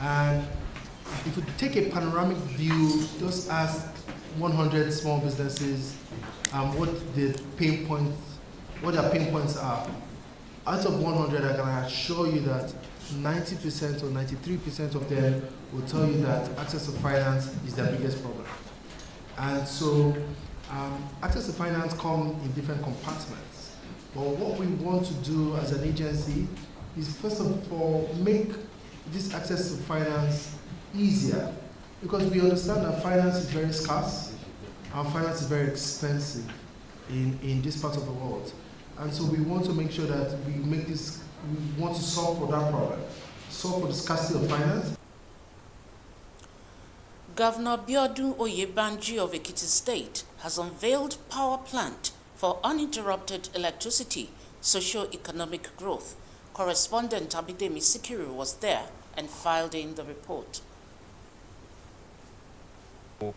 And if you take a panoramic view, just ask 100 small businesses what their pain points are. Out of 100, I can assure you that 90% or 93% of them will tell you that access to finance is their biggest problem. And so access to finance comes in different compartments. But what we want to do as an agency is, first of all, make this access to finance easier, because we understand that finance is very scarce and finance is very expensive in this part of the world. And so we want to make sure that we want to solve for that problem, solve for the scarcity of finance. Governor Biodun Oyebanji of Ekiti State has unveiled power plant for uninterrupted electricity, socio-economic growth. Correspondent Abidemi Sikiru was there and filed in the report.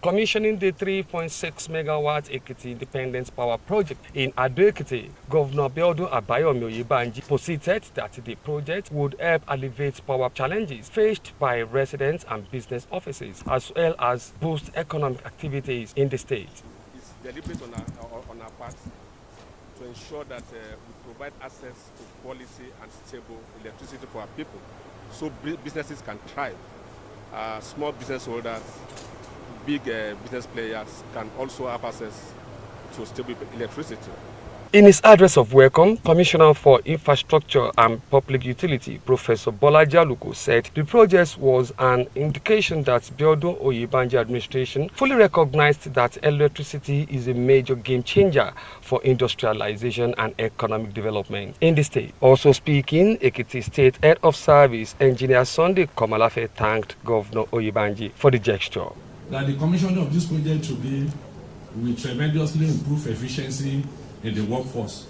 Commissioning the 3.6 megawatt Ekiti Independence Power Project in Ado-Ekiti, Governor Biodun Oyebanji posited that the project would help alleviate power challenges faced by residents and business offices, as well as boost economic activities in the state. It's deliberate on our part to ensure that we provide access to quality and stable electricity for our people, so businesses can thrive. Small business holders, big business players can also have access to stable electricity. In his address of welcome, Commissioner for Infrastructure and Public Utility, Professor Bolaji Aluko, said the project was an indication that Biodun Oyebanji administration fully recognized that electricity is a major game changer for industrialization and economic development in the state. Also speaking, Ekiti State Head of Service, Engineer Sunday Komalafe, thanked Governor Oyebanji for the gesture. That the commissioning of this project today will tremendously improve efficiency in the workforce,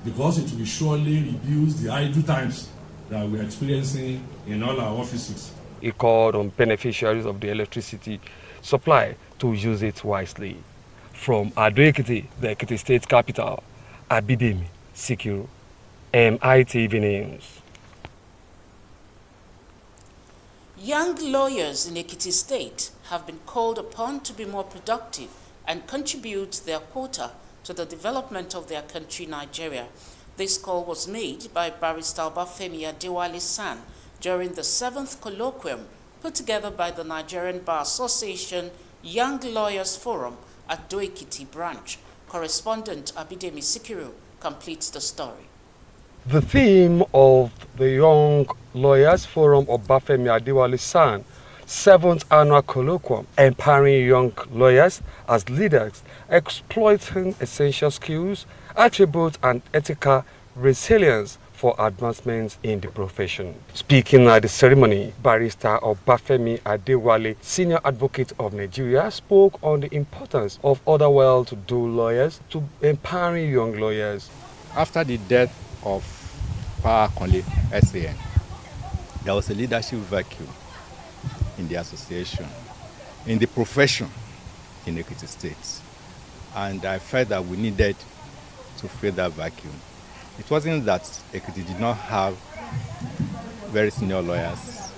because it will surely reduce the idle times that we are experiencing in all our offices. He called on beneficiaries of the electricity supply to use it wisely. From Ado-Ekiti, the Ekiti State capital, Abidemi Sikiru, Mitv News. Young lawyers in Ekiti State have been called upon to be more productive and contribute their quota to the development of their country, Nigeria. This call was made by Barrister Obafemi Adewale San during the 7th colloquium put together by the Nigerian Bar Association Young Lawyers Forum at Ado-Ekiti branch. Correspondent Abidemi Sikiru completes the story. The theme of the Young Lawyers Forum of Obafemi Adewale San 7th annual colloquium, empowering young lawyers as leaders, exploiting essential skills, attributes, and ethical resilience for advancements in the profession. Speaking at the ceremony, Barrister Obafemi Adewale, Senior Advocate of Nigeria, spoke on the importance of other well-to-do lawyers to empowering young lawyers. After the death of Power Conley SAN, there was a leadership vacuum in the association, in the profession in Ekiti State. And I felt that we needed to fill that vacuum. It wasn't that Ekiti did not have very senior lawyers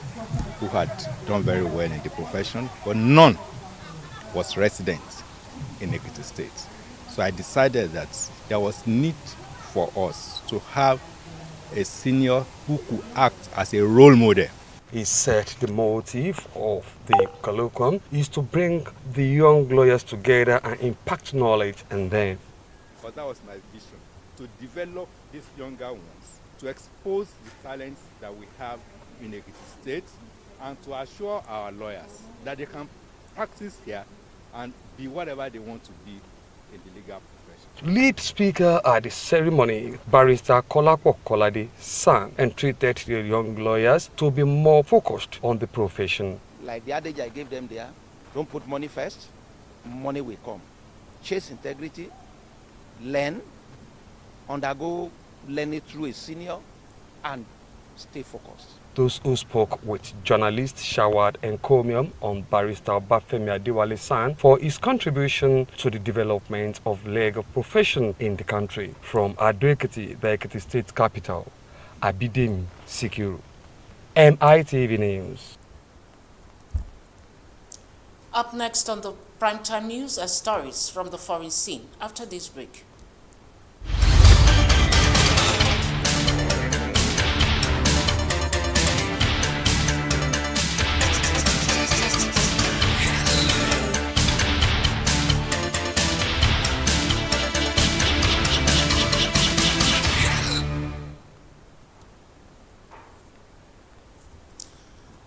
who had done very well in the profession, but none was resident in Ekiti State. So I decided that there was need for us to have a senior who could act as a role model. He said the motive of the colloquium is to bring the young lawyers together and impact knowledge in them. Because that was my vision, to develop these younger ones, to expose the talents that we have in Ekiti State, and to assure our lawyers that they can practice here and be whatever they want to be in the legal profession. Lead speaker at the ceremony, Barrister Kolapo Kolade San, entreated the young lawyers to be more focused on the profession. Like the adage I gave them there, don't put money first, money will come. Chase integrity, learn, undergo learning through a senior, and stay focused. Those who spoke with journalist showered encomium on Barrister Obafemi Adewale San for his contribution to the development of legal profession in the country. From Ado-Ekiti, the Ekiti State capital, Abidemi Sikiru, Mitv News. Up next on the Primetime News are stories from the foreign scene after this break.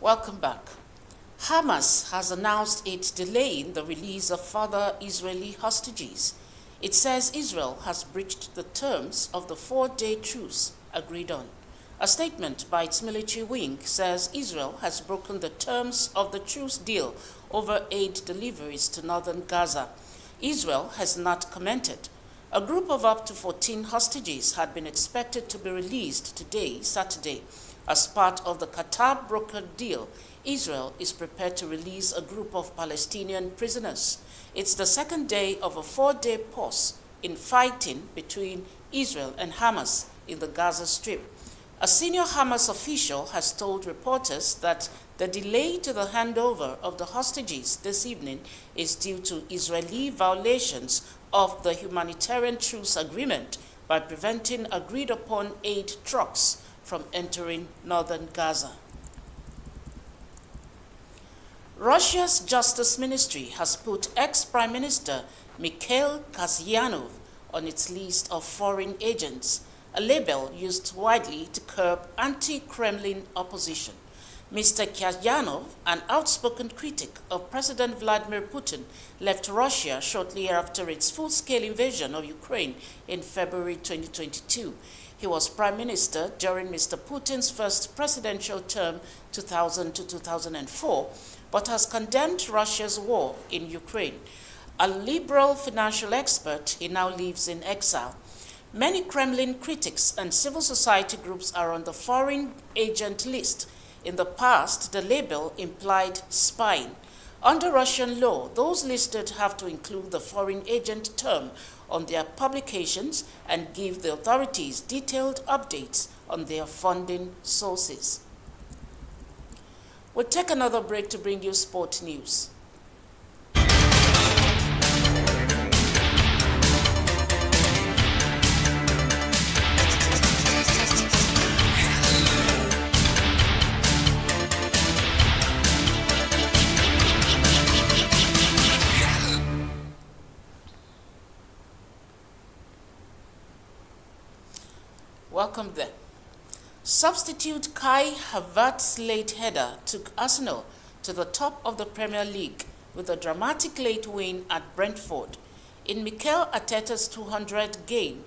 Welcome back. Hamas has announced it's delaying the release of further Israeli hostages. It says Israel has breached the terms of the 4-day truce agreed on. A statement by its military wing says Israel has broken the terms of the truce deal over aid deliveries to northern Gaza. Israel has not commented. A group of up to 14 hostages had been expected to be released today, Saturday. As part of the Qatar-brokered deal, Israel is prepared to release a group of Palestinian prisoners. It's the second day of a 4-day pause in fighting between Israel and Hamas in the Gaza Strip. A senior Hamas official has told reporters that the delay to the handover of the hostages this evening is due to Israeli violations of the humanitarian truce agreement by preventing agreed-upon aid trucks from entering northern Gaza. Russia's Justice Ministry has put ex-Prime Minister Mikhail Kasyanov on its list of foreign agents, a label used widely to curb anti-Kremlin opposition. Mr. Kasyanov, an outspoken critic of President Vladimir Putin, left Russia shortly after its full-scale invasion of Ukraine in February 2022. He was prime minister during Mr. Putin's first presidential term, 2000 to 2004, but has condemned Russia's war in Ukraine. A liberal financial expert, he now lives in exile. Many Kremlin critics and civil society groups are on the foreign agent list. In the past, the label implied spying. Under Russian law, those listed have to include the foreign agent term on their publications and give the authorities detailed updates on their funding sources. We'll take another break to bring you sport news. Welcome there. Substitute Kai Havertz's late header took Arsenal to the top of the Premier League with a dramatic late win at Brentford. In Mikel Arteta's 200 game